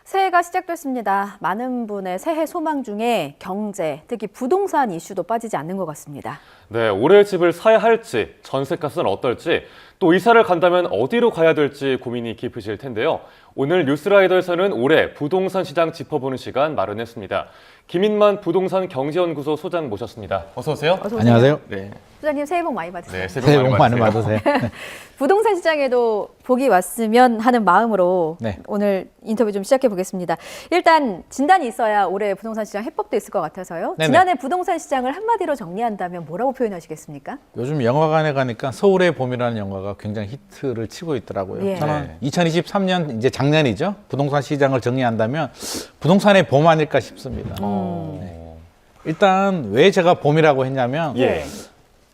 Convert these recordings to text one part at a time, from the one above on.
새해가 시작됐습니다. 많은 분의 새해 소망 중에 경제, 특히 부동산 이슈도 빠지지 않는 것 같습니다. 네, 올해 집을 사야 할지, 전세값은 어떨지, 또 이사를 간다면 어디로 가야 될지 고민이 깊으실 텐데요. 오늘 뉴스라이더에서는 올해 부동산 시장 짚어보는 시간 마련했습니다. 김인만 부동산 경제연구소 소장 모셨습니다. 어서 오세요. 어서 오세요. 안녕하세요. 네, 소장님 새해 복 많이 받으세요. 네, 새해 복 많이 받으세요. 부동산 시장에도 복이 왔으면 하는 마음으로 네. 오늘 인터뷰 좀 시작해 보겠습니다. 일단 진단이 있어야 올해 부동산 시장 해법도 있을 것 같아서요. 네네. 지난해 부동산 시장을 한마디로 정리한다면 뭐라고 표현하시겠습니까? 요즘 영화관에 가니까 서울의 봄이라는 영화가 굉장히 히트를 치고 있더라고요. 예. 저는 2023년 이제 작년이죠. 부동산 시장을 정리한다면 부동산의 봄 아닐까 싶습니다. 일단 왜 제가 봄이라고 했냐면 예.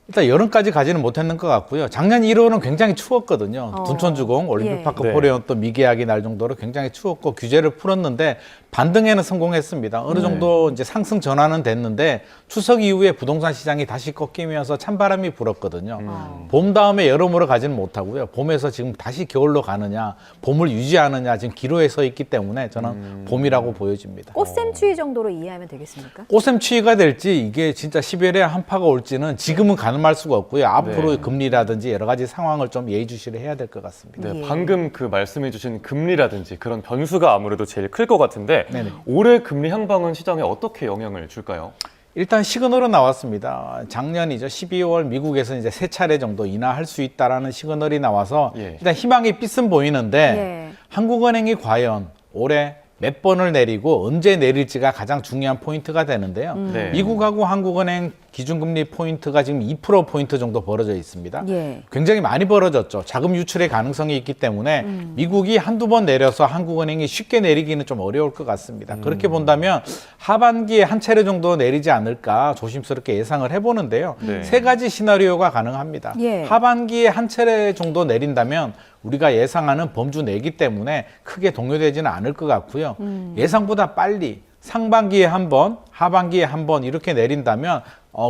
일단 여름까지 가지는 못했는 것 같고요. 작년 1월은 굉장히 추웠거든요. 둔촌주공, 올림픽파크 예. 포레온 또 미계약이 날 정도로 굉장히 추웠고 규제를 풀었는데 반등에는 성공했습니다. 어느 정도 이제 상승 전환은 됐는데 추석 이후에 부동산 시장이 다시 꺾이면서 찬바람이 불었거든요. 봄 다음에 여름으로 가지는 못하고요. 봄에서 지금 다시 겨울로 가느냐, 봄을 유지하느냐 지금 기로에 서 있기 때문에 저는 봄이라고 보여집니다. 꽃샘추위 정도로 이해하면 되겠습니까? 꽃샘추위가 될지 이게 진짜 10월에 한파가 올지는 지금은 가늠할 수가 없고요. 앞으로 네. 금리라든지 여러 가지 상황을 좀 예의주시를 해야 될 것 같습니다. 네, 예. 방금 그 말씀해주신 금리라든지 그런 변수가 아무래도 제일 클 것 같은데 네네. 올해 금리 향방은 시장에 어떻게 영향을 줄까요? 일단 시그널은 나왔습니다. 작년이죠. 12월 미국에서 이제 3차례 정도 인하할 수 있다라는 시그널이 나와서 예. 일단 희망이 삐씀 보이는데 예. 한국은행이 과연 올해 몇 번을 내리고 언제 내릴지가 가장 중요한 포인트가 되는데요. 네. 미국하고 한국은행 기준금리 포인트가 지금 2%포인트 정도 벌어져 있습니다. 예. 굉장히 많이 벌어졌죠. 자금 유출의 가능성이 있기 때문에 미국이 한두 번 내려서 한국은행이 쉽게 내리기는 좀 어려울 것 같습니다. 그렇게 본다면 하반기에 한 차례 정도 내리지 않을까 조심스럽게 예상을 해보는데요. 네. 세 가지 시나리오가 가능합니다. 예. 하반기에 한 차례 정도 내린다면 우리가 예상하는 범주 내기 때문에 크게 동요되지는 않을 것 같고요. 예상보다 빨리 상반기에 한 번, 하반기에 한 번 이렇게 내린다면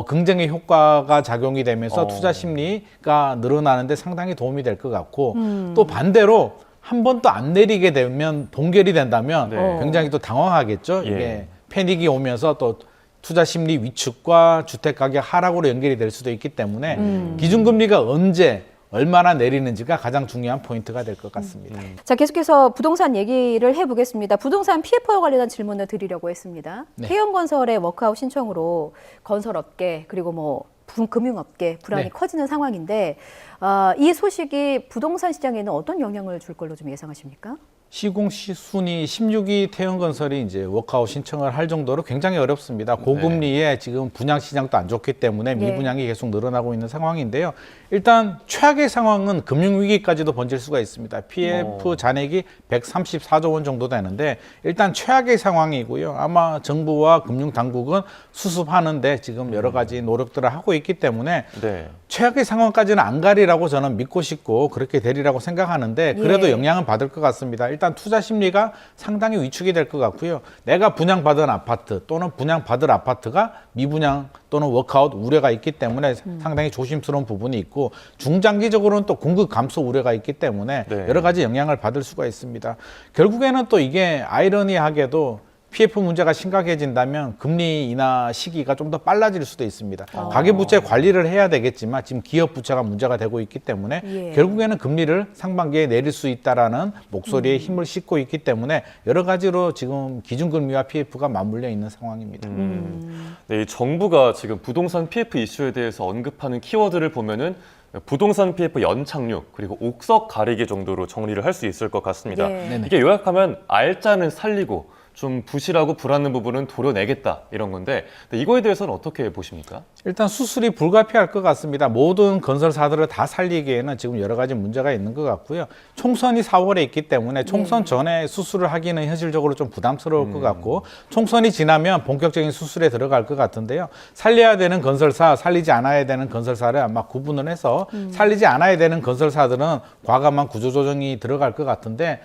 긍정의 효과가 작용이 되면서 투자 심리가 늘어나는데 상당히 도움이 될 것 같고 또 반대로 한 번 또 안 내리게 되면 동결이 된다면 네. 굉장히 또 당황하겠죠. 예. 이게 패닉이 오면서 또 투자 심리 위축과 주택 가격 하락으로 연결이 될 수도 있기 때문에 기준금리가 언제 얼마나 내리는지가 가장 중요한 포인트가 될 것 같습니다. 자, 계속해서 부동산 얘기를 해보겠습니다. 부동산 PF와 관련한 질문을 드리려고 했습니다. 네. 태형건설의 워크아웃 신청으로 건설업계 그리고 뭐 금융업계 불안이 네. 커지는 상황인데 이 소식이 부동산 시장에는 어떤 영향을 줄 걸로 좀 예상하십니까? 시공시순위 16위 태형건설이 이제 워크아웃 신청을 할 정도로 굉장히 어렵습니다. 고금리에 지금 분양시장도 안 좋기 때문에 미분양이 계속 늘어나고 있는 상황인데요. 일단 최악의 상황은 금융위기까지도 번질 수가 있습니다. PF 잔액이 134조 원 정도 되는데 일단 최악의 상황이고요. 아마 정부와 금융당국은 수습하는데 지금 여러 가지 노력들을 하고 있기 때문에 네. 최악의 상황까지는 안 가리라고 저는 믿고 싶고 그렇게 되리라고 생각하는데 그래도 예. 영향은 받을 것 같습니다. 일단 투자 심리가 상당히 위축이 될 것 같고요. 내가 분양받은 아파트 또는 분양받을 아파트가 미분양 또는 워크아웃 우려가 있기 때문에 상당히 조심스러운 부분이 있고 중장기적으로는 또 공급 감소 우려가 있기 때문에 네. 여러 가지 영향을 받을 수가 있습니다. 결국에는 또 이게 아이러니하게도 PF 문제가 심각해진다면 금리 인하 시기가 좀 더 빨라질 수도 있습니다. 가계부채 관리를 해야 되겠지만 지금 기업 부채가 문제가 되고 있기 때문에 예. 결국에는 금리를 상반기에 내릴 수 있다라는 목소리에 힘을 싣고 있기 때문에 여러 가지로 지금 기준금리와 PF가 맞물려 있는 상황입니다. 네, 이 정부가 지금 부동산 PF 이슈에 대해서 언급하는 키워드를 보면은 부동산 PF 연착륙 그리고 옥석 가리기 정도로 정리를 할 수 있을 것 같습니다. 예. 네네. 이게 요약하면 알짜는 살리고 좀 부실하고 불안한 부분은 도려내겠다 이런 건데 이거에 대해서는 어떻게 보십니까? 일단 수술이 불가피할 것 같습니다. 모든 건설사들을 다 살리기에는 지금 여러 가지 문제가 있는 것 같고요. 총선이 4월에 있기 때문에 총선 전에 수술을 하기는 현실적으로 좀 부담스러울 것 같고 총선이 지나면 본격적인 수술에 들어갈 것 같은데요. 살려야 되는 건설사, 살리지 않아야 되는 건설사를 아마 구분을 해서 살리지 않아야 되는 건설사들은 과감한 구조조정이 들어갈 것 같은데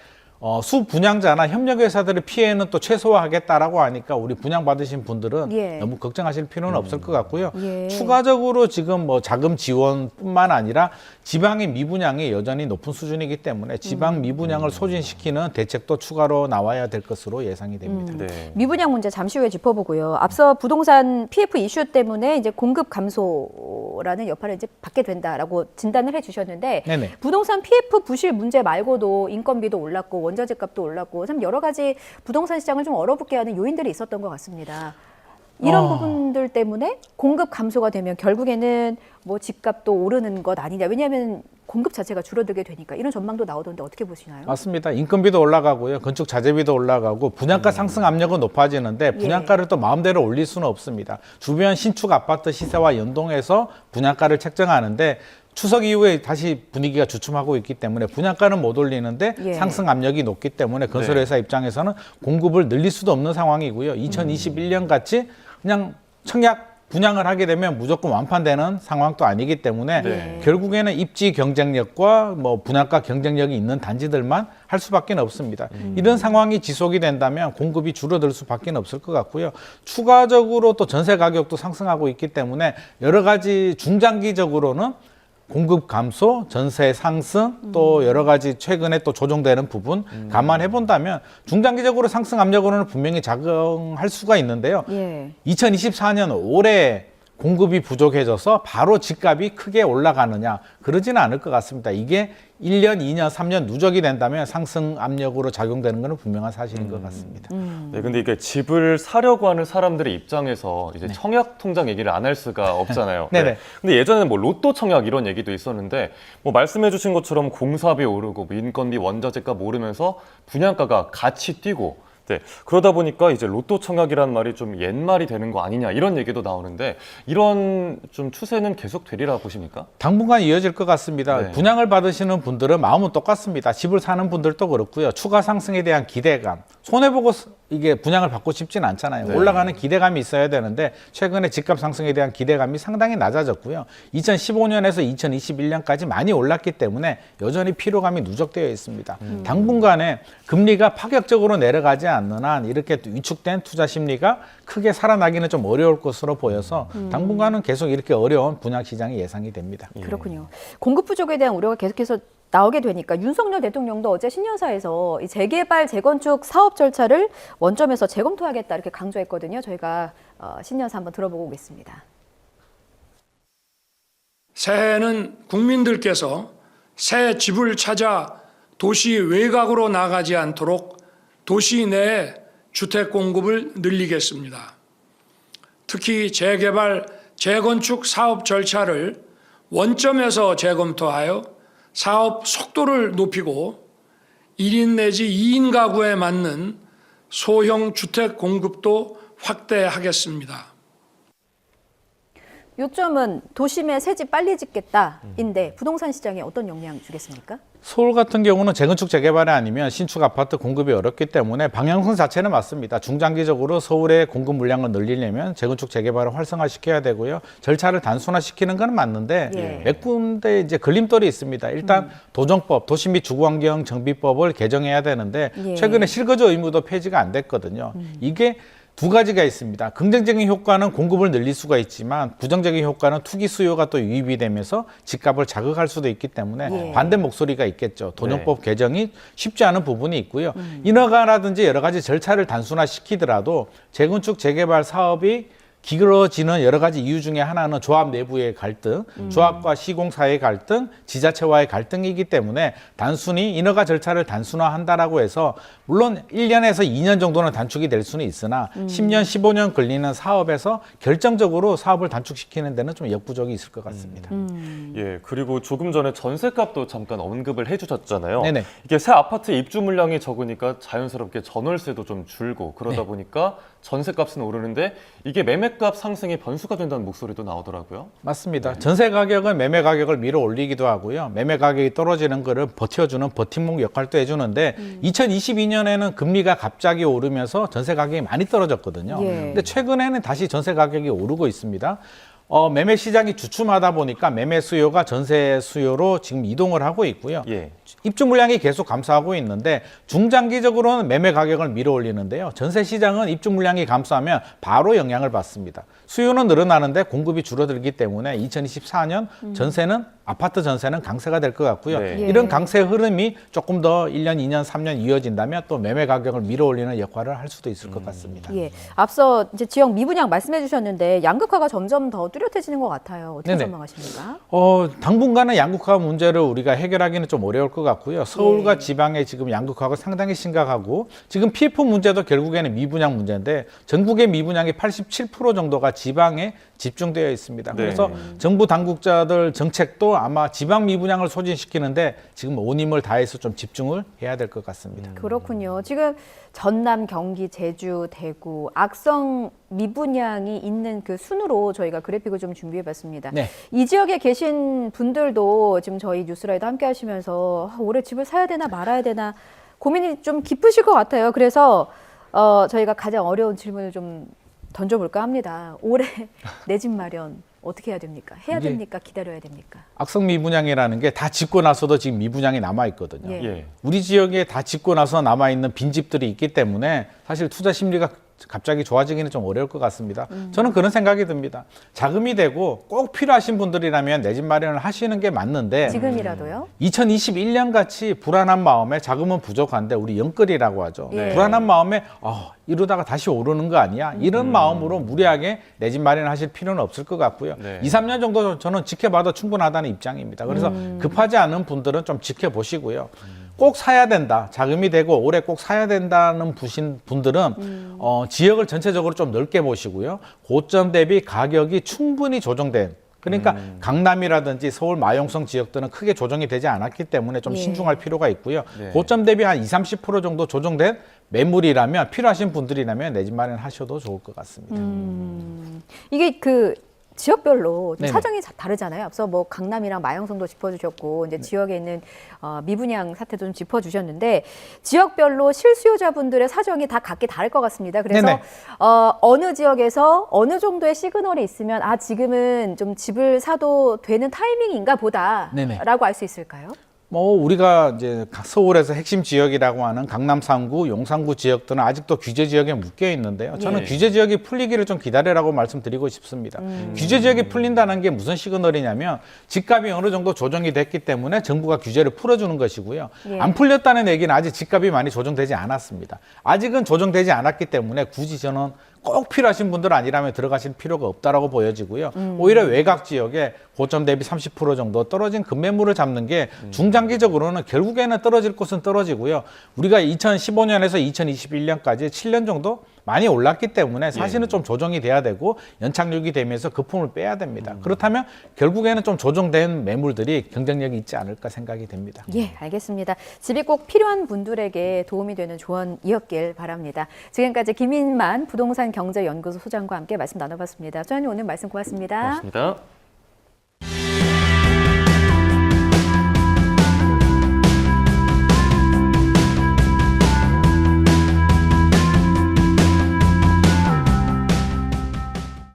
수분양자나 협력회사들의 피해는 또 최소화하겠다라고 하니까 우리 분양받으신 분들은 예. 너무 걱정하실 필요는 없을 것 같고요. 예. 추가적으로 지금 뭐 자금 지원뿐만 아니라 지방의 미분양이 여전히 높은 수준이기 때문에 지방 미분양을 소진시키는 대책도 추가로 나와야 될 것으로 예상이 됩니다. 네. 미분양 문제 잠시 후에 짚어보고요. 앞서 부동산 PF 이슈 때문에 이제 공급 감소라는 여파를 이제 받게 된다라고 진단을 해주셨는데 네네. 부동산 PF 부실 문제 말고도 인건비도 올랐고 원자재 값도 올랐고 참 여러 가지 부동산 시장을 좀 얼어붙게 하는 요인들이 있었던 것 같습니다. 이런 부분들 때문에 공급 감소가 되면 결국에는 뭐 집값도 오르는 것 아니냐. 왜냐하면 공급 자체가 줄어들게 되니까 이런 전망도 나오던데 어떻게 보시나요? 맞습니다. 인건비도 올라가고요. 건축 자재비도 올라가고 분양가 상승 압력은 높아지는데 분양가를 또 마음대로 올릴 수는 없습니다. 주변 신축 아파트 시세와 연동해서 분양가를 책정하는데 추석 이후에 다시 분위기가 주춤하고 있기 때문에 분양가는 못 올리는데 예. 상승 압력이 높기 때문에 건설회사 입장에서는 공급을 늘릴 수도 없는 상황이고요. 2021년 같이 그냥 청약 분양을 하게 되면 무조건 완판되는 상황도 아니기 때문에 네. 결국에는 입지 경쟁력과 뭐 분양가 경쟁력이 있는 단지들만 할 수밖에 없습니다. 이런 상황이 지속이 된다면 공급이 줄어들 수밖에 없을 것 같고요. 추가적으로 또 전세 가격도 상승하고 있기 때문에 여러 가지 중장기적으로는 공급 감소, 전세 상승, 또 여러 가지 최근에 또 조정되는 부분 감안해 본다면 중장기적으로 상승 압력으로는 분명히 작용할 수가 있는데요. 예. 2024년 올해 공급이 부족해져서 바로 집값이 크게 올라가느냐 그러지는 않을 것 같습니다. 이게 1년, 2년, 3년 누적이 된다면 상승 압력으로 작용되는 것은 분명한 사실인 것 같습니다. 네, 근데 이게 집을 사려고 하는 사람들의 입장에서 이제 청약 통장 얘기를 안 할 수가 없잖아요. 네네. 네. 근데 예전에는 뭐 로또 청약 이런 얘기도 있었는데 뭐 말씀해주신 것처럼 공사비 오르고 뭐 인건비, 원자재값 오르면서 분양가가 같이 뛰고. 네, 그러다 보니까 이제 로또 청약이라는 말이 좀 옛말이 되는 거 아니냐 이런 얘기도 나오는데 이런 좀 추세는 계속 되리라 보십니까? 당분간 이어질 것 같습니다. 네. 분양을 받으시는 분들은 마음은 똑같습니다. 집을 사는 분들도 그렇고요. 추가 상승에 대한 기대감, 손해보고 이게 분양을 받고 싶지는 않잖아요. 네. 올라가는 기대감이 있어야 되는데 최근에 집값 상승에 대한 기대감이 상당히 낮아졌고요. 2015년에서 2021년까지 많이 올랐기 때문에 여전히 피로감이 누적되어 있습니다. 당분간에 금리가 파격적으로 내려가지 않는 한 이렇게 위축된 투자 심리가 크게 살아나기는 좀 어려울 것으로 보여서 당분간은 계속 이렇게 어려운 분양 시장이 예상이 됩니다. 그렇군요. 공급 부족에 대한 우려가 계속해서 나오게 되니까 윤석열 대통령도 어제 신년사에서 이 재개발, 재건축 사업 절차를 원점에서 재검토하겠다 이렇게 강조했거든요. 저희가 신년사 한번 들어보고 오겠습니다. 새해에는 국민들께서 새 집을 찾아 도시 외곽으로 나가지 않도록 도시 내에 주택 공급을 늘리겠습니다. 특히 재개발, 재건축 사업 절차를 원점에서 재검토하여 사업 속도를 높이고 1인 내지 2인 가구에 맞는 소형 주택 공급도 확대하겠습니다. 요점은 도심에 새 집 빨리 짓겠다인데 부동산 시장에 어떤 영향 주겠습니까? 서울 같은 경우는 재건축 재개발이 아니면 신축 아파트 공급이 어렵기 때문에 방향성 자체는 맞습니다. 중장기적으로 서울의 공급 물량을 늘리려면 재건축 재개발을 활성화시켜야 되고요. 절차를 단순화시키는 건 맞는데 예. 몇 군데 이제 걸림돌이 있습니다. 일단 도정법, 도시 및 주거환경 정비법을 개정해야 되는데 예. 최근에 실거주 의무도 폐지가 안 됐거든요. 이게 두 가지가 있습니다. 긍정적인 효과는 공급을 늘릴 수가 있지만 부정적인 효과는 투기 수요가 또 유입이 되면서 집값을 자극할 수도 있기 때문에 예. 반대 목소리가 있겠죠. 도정법 개정이 쉽지 않은 부분이 있고요. 인허가라든지 여러 가지 절차를 단순화시키더라도 재건축 재개발 사업이 길어지는 여러 가지 이유 중에 하나는 조합 내부의 갈등, 조합과 시공사의 갈등, 지자체와의 갈등이기 때문에 단순히 인허가 절차를 단순화한다라고 해서 물론 1년에서 2년 정도는 단축이 될 수는 있으나 10년, 15년 걸리는 사업에서 결정적으로 사업을 단축시키는 데는 좀 역부족이 있을 것 같습니다. 예, 그리고 조금 전에 전세값도 잠깐 언급을 해주셨잖아요. 네네. 이게 새 아파트 입주 물량이 적으니까 자연스럽게 전월세도 좀 줄고 그러다 네. 보니까 전세값은 오르는데 이게 매매값 상승의 변수가 된다는 목소리도 나오더라고요. 맞습니다. 전세 가격은 매매 가격을 밀어 올리기도 하고요. 매매 가격이 떨어지는 거를 버텨주는 버팀목 역할도 해주는데 2022년에는 금리가 갑자기 오르면서 전세 가격이 많이 떨어졌거든요. 예. 근데 최근에는 다시 전세 가격이 오르고 있습니다. 매매 시장이 주춤하다 보니까 매매 수요가 전세 수요로 지금 이동을 하고 있고요. 예. 입주 물량이 계속 감소하고 있는데 중장기적으로는 매매 가격을 밀어올리는데요. 전세 시장은 입주 물량이 감소하면 바로 영향을 받습니다. 수요는 늘어나는데 공급이 줄어들기 때문에 2024년 전세는 아파트 전세는 강세가 될 것 같고요. 네. 예. 이런 강세 흐름이 조금 더 1년, 2년, 3년 이어진다면 또 매매 가격을 밀어올리는 역할을 할 수도 있을 것 같습니다. 예. 앞서 이제 지역 미분양 말씀해 주셨는데 양극화가 점점 더 뚜렷해지는 것 같아요. 어떻게 네네. 전망하십니까? 당분간은 양극화 문제를 우리가 해결하기는 좀 어려울 것 같고요. 서울과 예. 지방의 지금 양극화가 상당히 심각하고 지금 PF 문제도 결국에는 미분양 문제인데 전국의 미분양의 87% 정도가 지방에 집중되어 있습니다. 네. 그래서 정부 당국자들 정책도 아마 지방 미분양을 소진시키는데 지금 온 힘을 다해서 좀 집중을 해야 될 것 같습니다. 그렇군요. 지금 전남, 경기, 제주, 대구, 악성 미분양이 있는 그 순으로 저희가 그래픽을 좀 준비해봤습니다. 네. 이 지역에 계신 분들도 지금 저희 뉴스라이더 함께 하시면서 올해 집을 사야 되나 말아야 되나 고민이 좀 깊으실 것 같아요. 그래서 저희가 가장 어려운 질문을 좀 던져볼까 합니다. 올해 내 집 마련 어떻게 해야 됩니까? 해야 이게 됩니까? 기다려야 됩니까? 악성 미분양이라는 게 다 짓고 나서도 지금 미분양이 남아 있거든요. 예. 예. 우리 지역에 다 짓고 나서 남아 있는 빈집들이 있기 때문에 사실 투자 심리가 갑자기 좋아지기는 좀 어려울 것 같습니다. 저는 그런 생각이 듭니다. 자금이 되고 꼭 필요하신 분들이라면 내 집 마련을 하시는 게 맞는데 지금이라도요? 2021년 같이 불안한 마음에 자금은 부족한데 우리 영끌이라고 하죠. 네. 불안한 마음에 이러다가 다시 오르는 거 아니야? 이런 마음으로 무리하게 내 집 마련하실 필요는 없을 것 같고요. 네. 2, 3년 정도 저는 지켜봐도 충분하다는 입장입니다. 그래서 급하지 않은 분들은 좀 지켜보시고요. 꼭 사야 된다. 자금이 되고 올해 꼭 사야 된다는 분들은 지역을 전체적으로 좀 넓게 보시고요. 고점 대비 가격이 충분히 조정된 그러니까 강남이라든지 서울 마용성 지역들은 크게 조정이 되지 않았기 때문에 좀 예. 신중할 필요가 있고요. 네. 고점 대비 한 20, 30% 정도 조정된 매물이라면 필요하신 분들이라면 내 집 마련하셔도 좋을 것 같습니다. 이게 그 지역별로 좀 네네. 사정이 다르잖아요. 앞서 뭐 강남이랑 마영성도 짚어주셨고 이제 지역에 있는 미분양 사태도 좀 짚어주셨는데 지역별로 실수요자분들의 사정이 다 각기 다를 것 같습니다. 그래서 네네. 어느 지역에서 어느 정도의 시그널이 있으면 지금은 좀 집을 사도 되는 타이밍인가 네네. 보다라고 알 수 있을까요? 우리가 이제 서울에서 핵심 지역이라고 하는 강남 3구, 용산구 지역들은 아직도 규제 지역에 묶여 있는데요. 저는 예. 규제 지역이 풀리기를 좀 기다리라고 말씀드리고 싶습니다. 규제 지역이 풀린다는 게 무슨 시그널이냐면 집값이 어느 정도 조정이 됐기 때문에 정부가 규제를 풀어주는 것이고요. 예. 안 풀렸다는 얘기는 아직 집값이 많이 조정되지 않았습니다. 아직은 조정되지 않았기 때문에 굳이 저는 꼭 필요하신 분들 아니라면 들어가실 필요가 없다라고 보여지고요. 오히려 외곽 지역에 고점 대비 30% 정도 떨어진 급매물을 잡는 게 중장기적으로는 결국에는 떨어질 곳은 떨어지고요. 우리가 2015년에서 2021년까지 7년 정도 많이 올랐기 때문에 사실은 좀 조정이 돼야 되고 연착륙이 되면서 거품을 빼야 됩니다. 그렇다면 결국에는 좀 조정된 매물들이 경쟁력이 있지 않을까 생각이 됩니다. 예, 알겠습니다. 집이 꼭 필요한 분들에게 도움이 되는 조언이었길 바랍니다. 지금까지 김인만 부동산 경제연구소 소장과 함께 말씀 나눠봤습니다. 소장님 오늘 말씀 고맙습니다. 고맙습니다.